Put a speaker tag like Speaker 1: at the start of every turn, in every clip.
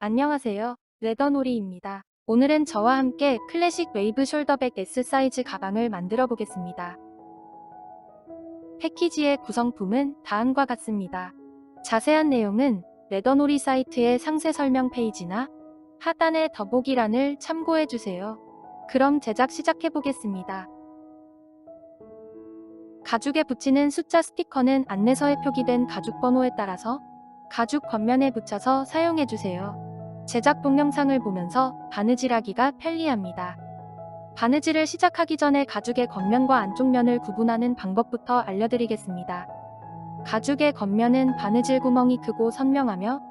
Speaker 1: 안녕하세요. 레더놀이입니다. 오늘은 저와 함께 클래식 웨이브 숄더백 S 사이즈 가방을 만들어 보겠습니다. 패키지의 구성품은 다음과 같습니다. 자세한 내용은 레더놀이 사이트의 상세 설명 페이지나 하단의 더보기란을 참고해 주세요. 그럼 제작 시작해 보겠습니다. 가죽에 붙이는 숫자 스티커는 안내서에 표기된 가죽 번호에 따라서 가죽 겉면에 붙여서 사용해 주세요. 제작 동영상을 보면서 바느질하기가 편리합니다. 바느질을 시작하기 전에 가죽의 겉면과 안쪽 면을 구분하는 방법부터 알려드리겠습니다. 가죽의 겉면은 바느질 구멍이 크고 선명하며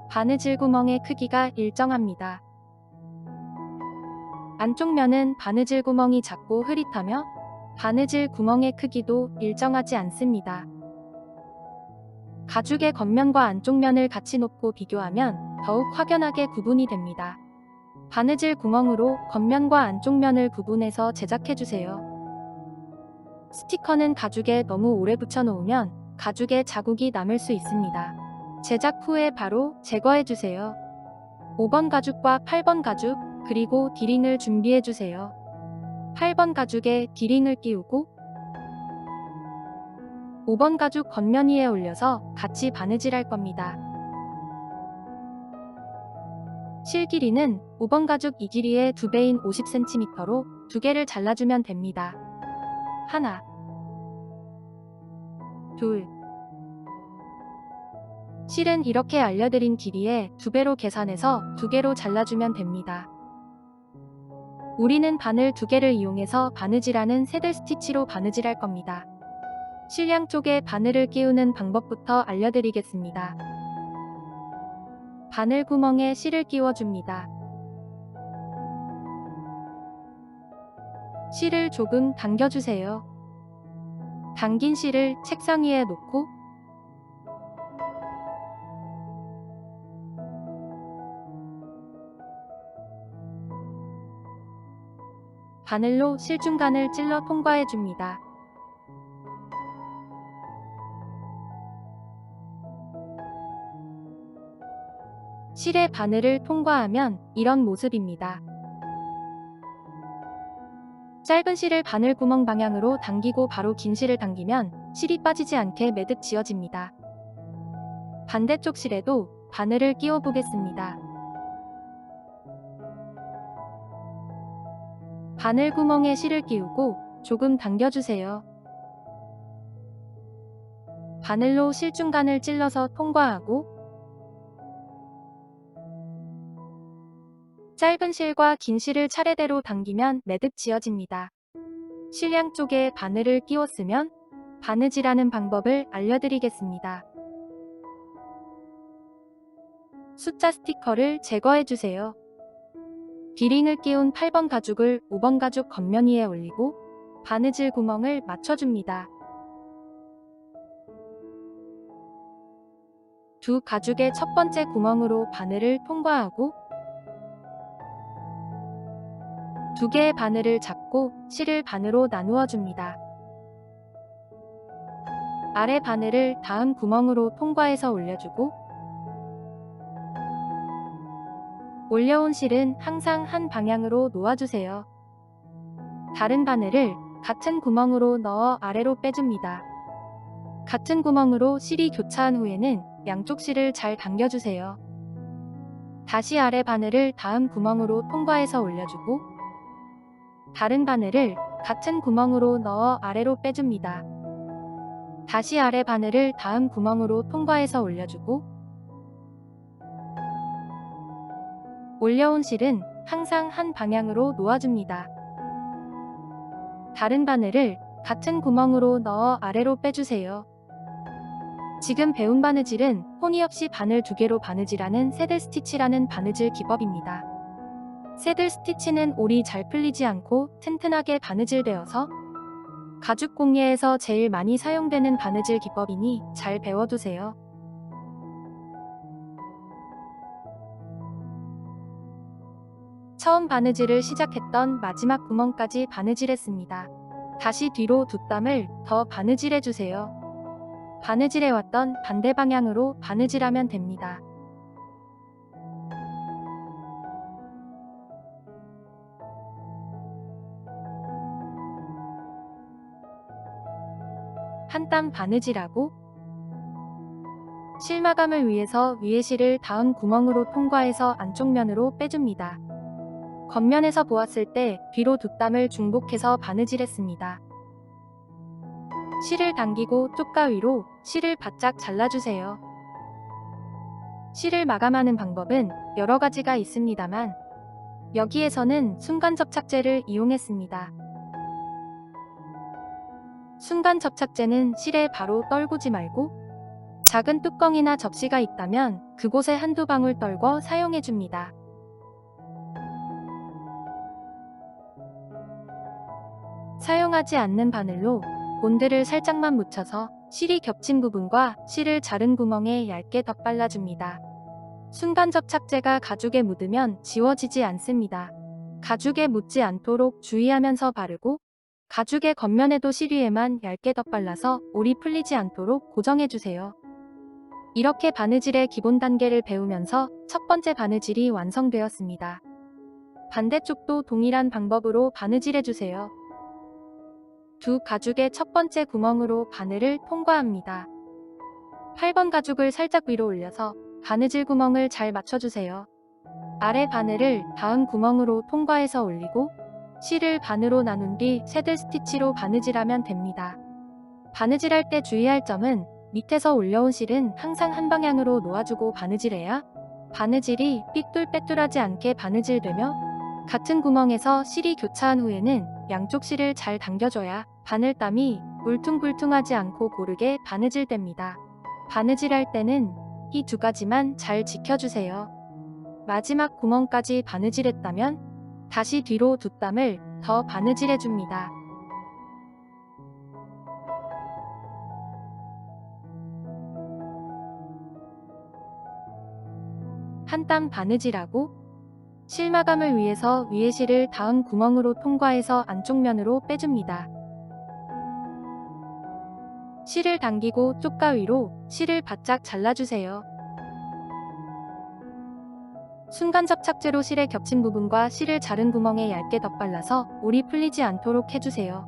Speaker 1: 바느질 구멍의 크기가 일정합니다. 안쪽 면은 바느질 구멍이 작고 흐릿하며 바느질 구멍의 크기도 일정하지 않습니다. 가죽의 겉면과 안쪽 면을 같이 놓고 비교하면 더욱 확연하게 구분이 됩니다. 바느질 구멍으로 겉면과 안쪽 면을 구분해서 제작해주세요. 스티커는 가죽에 너무 오래 붙여놓으면 가죽에 자국이 남을 수 있습니다. 제작 후에 바로 제거해주세요. 5번 가죽과 8번 가죽, 그리고 디링을 준비해주세요. 8번 가죽에 디링을 끼우고 5번 가죽 겉면 위에 올려서 같이 바느질할 겁니다. 실 길이는 5번 가죽 이 길이의 2배인 50cm로 2개를 잘라주면 됩니다. 하나, 둘. 실은 이렇게 알려드린 길이의 2배로 계산해서 2개로 잘라주면 됩니다. 우리는 바늘 2개를 이용해서 바느질하는 새들 스티치로 바느질할 겁니다. 실 양쪽에 바늘을 끼우는 방법부터 알려드리겠습니다. 바늘 구멍에 실을 끼워줍니다. 실을 조금 당겨주세요. 당긴 실을 책상 위에 놓고 바늘로 실 중간을 찔러 통과해줍니다. 실의 바늘을 통과하면 이런 모습입니다. 짧은 실을 바늘 구멍 방향으로 당기고 바로 긴 실을 당기면 실이 빠지지 않게 매듭 지어집니다. 반대쪽 실에도 바늘을 끼워 보겠습니다. 바늘 구멍에 실을 끼우고 조금 당겨주세요. 바늘로 실 중간을 찔러서 통과하고 짧은 실과 긴 실을 차례대로 당기면 매듭 지어집니다. 실 양쪽에 바늘을 끼웠으면 바느질하는 방법을 알려드리겠습니다. 숫자 스티커를 제거해주세요. 디링을 끼운 8번 가죽을 5번 가죽 겉면 위에 올리고 바느질 구멍을 맞춰줍니다. 두 가죽의 첫 번째 구멍으로 바늘을 통과하고 2개의 바늘을 잡고 실을 반으로 나누어 줍니다. 아래 바늘을 다음 구멍으로 통과해서 올려주고 올려온 실은 항상 한 방향으로 놓아주세요. 다른 바늘을 같은 구멍으로 넣어 아래로 빼줍니다. 같은 구멍으로 실이 교차한 후에는 양쪽 실을 잘 당겨주세요. 다시 아래 바늘을 다음 구멍으로 통과해서 올려주고 다른 바늘을 같은 구멍으로 넣어 아래로 빼줍니다. 다시 아래 바늘을 다음 구멍으로 통과해서 올려주고 올려온 실은 항상 한 방향으로 놓아줍니다. 다른 바늘을 같은 구멍으로 넣어 아래로 빼주세요. 지금 배운 바느질은 호니 없이 바늘 2개로 바느질하는 새들 스티치라는 바느질 기법입니다. 새들 스티치는 올이 잘 풀리지 않고 튼튼하게 바느질되어서 가죽 공예에서 제일 많이 사용되는 바느질 기법이니 잘 배워두세요. 처음 바느질을 시작했던 마지막 구멍까지 바느질했습니다. 다시 뒤로 2땀을 더 바느질해주세요. 바느질해왔던 반대 방향으로 바느질하면 됩니다. 한 땀 바느질하고 실마감을 위해서 위에 실을 닿은 구멍으로 통과해서 안쪽 면으로 빼줍니다. 겉면에서 보았을 때 뒤로 두 땀을 중복해서 바느질했습니다. 실을 당기고 쪽가위로 실을 바짝 잘라주세요. 실을 마감하는 방법은 여러 가지가 있습니다만 여기에서는 순간 접착제를 이용했습니다. 순간 접착제는 실에 바로 떨구지 말고 작은 뚜껑이나 접시가 있다면 그곳에 한두 방울 떨궈 사용해줍니다. 사용하지 않는 바늘로 본드를 살짝만 묻혀서 실이 겹친 부분과 실을 자른 구멍에 얇게 덧발라줍니다. 순간 접착제가 가죽에 묻으면 지워지지 않습니다. 가죽에 묻지 않도록 주의하면서 바르고 가죽의 겉면에도 실 위에만 얇게 덧발라서 올이 풀리지 않도록 고정해주세요. 이렇게 바느질의 기본 단계를 배우면서 첫 번째 바느질이 완성되었습니다. 반대쪽도 동일한 방법으로 바느질해주세요. 두 가죽의 첫 번째 구멍으로 바늘을 통과합니다. 8번 가죽을 살짝 위로 올려서 바느질 구멍을 잘 맞춰주세요. 아래 바늘을 다음 구멍으로 통과해서 올리고 실을 반으로 나눈 뒤 새들 스티치로 바느질하면 됩니다. 바느질할 때 주의할 점은 밑에서 올려온 실은 항상 한 방향으로 놓아주고 바느질해야 바느질이 삐뚤빼뚤하지 않게 바느질되며 같은 구멍에서 실이 교차한 후에는 양쪽 실을 잘 당겨줘야 바늘땀이 울퉁불퉁하지 않고 고르게 바느질됩니다. 바느질할 때는 이 두 가지만 잘 지켜주세요. 마지막 구멍까지 바느질했다면 다시 뒤로 두 땀을 더 바느질해줍니다. 한 땀 바느질하고 실마감을 위해서 위에 실을 닿은 구멍으로 통과해서 안쪽 면으로 빼줍니다. 실을 당기고 쪽가위로 실을 바짝 잘라주세요. 순간 접착제로 실에 겹친 부분과 실을 자른 구멍에 얇게 덧발라서 올이 풀리지 않도록 해주세요.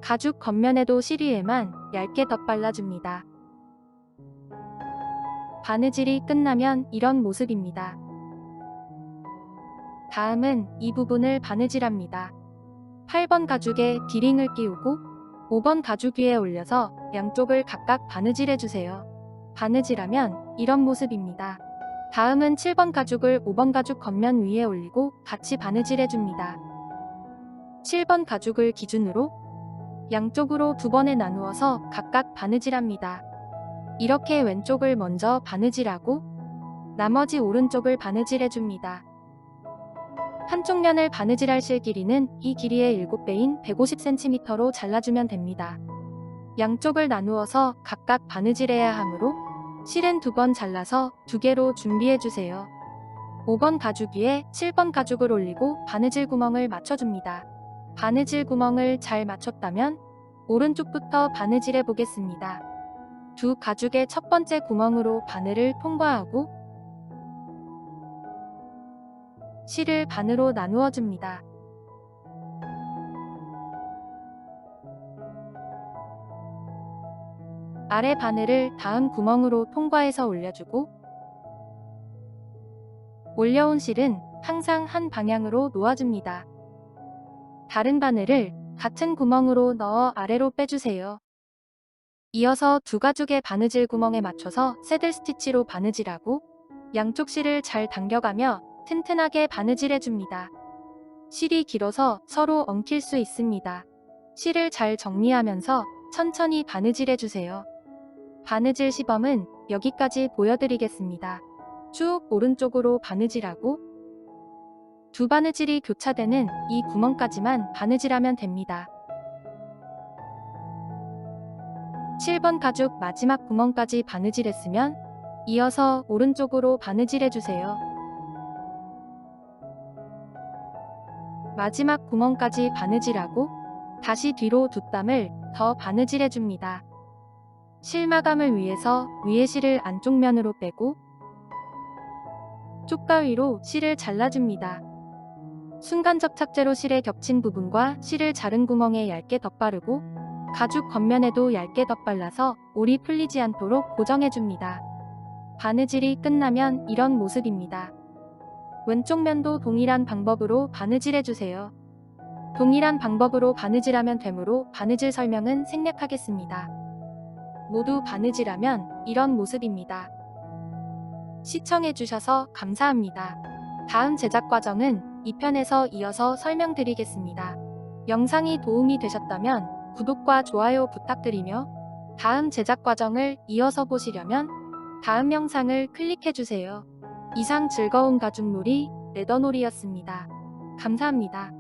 Speaker 1: 가죽 겉면에도 실 위에만 얇게 덧발라줍니다. 바느질이 끝나면 이런 모습입니다. 다음은 이 부분을 바느질합니다. 8번 가죽에 디링을 끼우고 5번 가죽 위에 올려서 양쪽을 각각 바느질해주세요. 바느질하면 이런 모습입니다. 다음은 7번 가죽을 5번 가죽 겉면 위에 올리고 같이 바느질해줍니다. 7번 가죽을 기준으로 양쪽으로 두 번에 나누어서 각각 바느질합니다. 이렇게 왼쪽을 먼저 바느질하고 나머지 오른쪽을 바느질해줍니다. 한쪽 면을 바느질할 실 길이는 이 길이의 7배인 150cm로 잘라주면 됩니다. 양쪽을 나누어서 각각 바느질해야 하므로 실은 두 번 잘라서 두 개로 준비해주세요. 5번 가죽 위에 7번 가죽을 올리고 바느질 구멍을 맞춰줍니다. 바느질 구멍을 잘 맞췄다면 오른쪽부터 바느질해 보겠습니다. 두 가죽의 첫 번째 구멍으로 바늘을 통과하고 실을 반으로 나누어 줍니다. 아래 바늘을 다음 구멍으로 통과해서 올려주고 올려온 실은 항상 한 방향으로 놓아줍니다. 다른 바늘을 같은 구멍으로 넣어 아래로 빼주세요. 이어서 두 가죽의 바느질 구멍에 맞춰서 새들 스티치로 바느질하고 양쪽 실을 잘 당겨가며 튼튼하게 바느질해줍니다. 실이 길어서 서로 엉킬 수 있습니다. 실을 잘 정리하면서 천천히 바느질해주세요. 바느질 시범은 여기까지 보여드리겠습니다. 쭉 오른쪽으로 바느질하고 두 바느질이 교차되는 이 구멍까지만 바느질하면 됩니다. 7번 가죽 마지막 구멍까지 바느질했으면 이어서 오른쪽으로 바느질해주세요. 마지막 구멍까지 바느질하고 다시 뒤로 두 땀을 더 바느질해줍니다. 실마감을 위해서 위에 실을 안쪽 면으로 빼고 쪽가위로 실을 잘라줍니다. 순간 접착제로 실에 겹친 부분과 실을 자른 구멍에 얇게 덧바르고 가죽 겉면에도 얇게 덧발라서 올이 풀리지 않도록 고정해줍니다. 바느질이 끝나면 이런 모습입니다. 왼쪽 면도 동일한 방법으로 바느질해주세요. 동일한 방법으로 바느질하면 되므로 바느질 설명은 생략하겠습니다. 모두 바느질하면 이런 모습입니다. 시청해주셔서 감사합니다. 다음 제작 과정은 2편에서 이어서 설명드리겠습니다. 영상이 도움이 되셨다면 구독과 좋아요 부탁드리며 다음 제작 과정을 이어서 보시려면 다음 영상을 클릭해주세요. 이상 즐거운 가죽놀이 레더놀이였습니다. 감사합니다.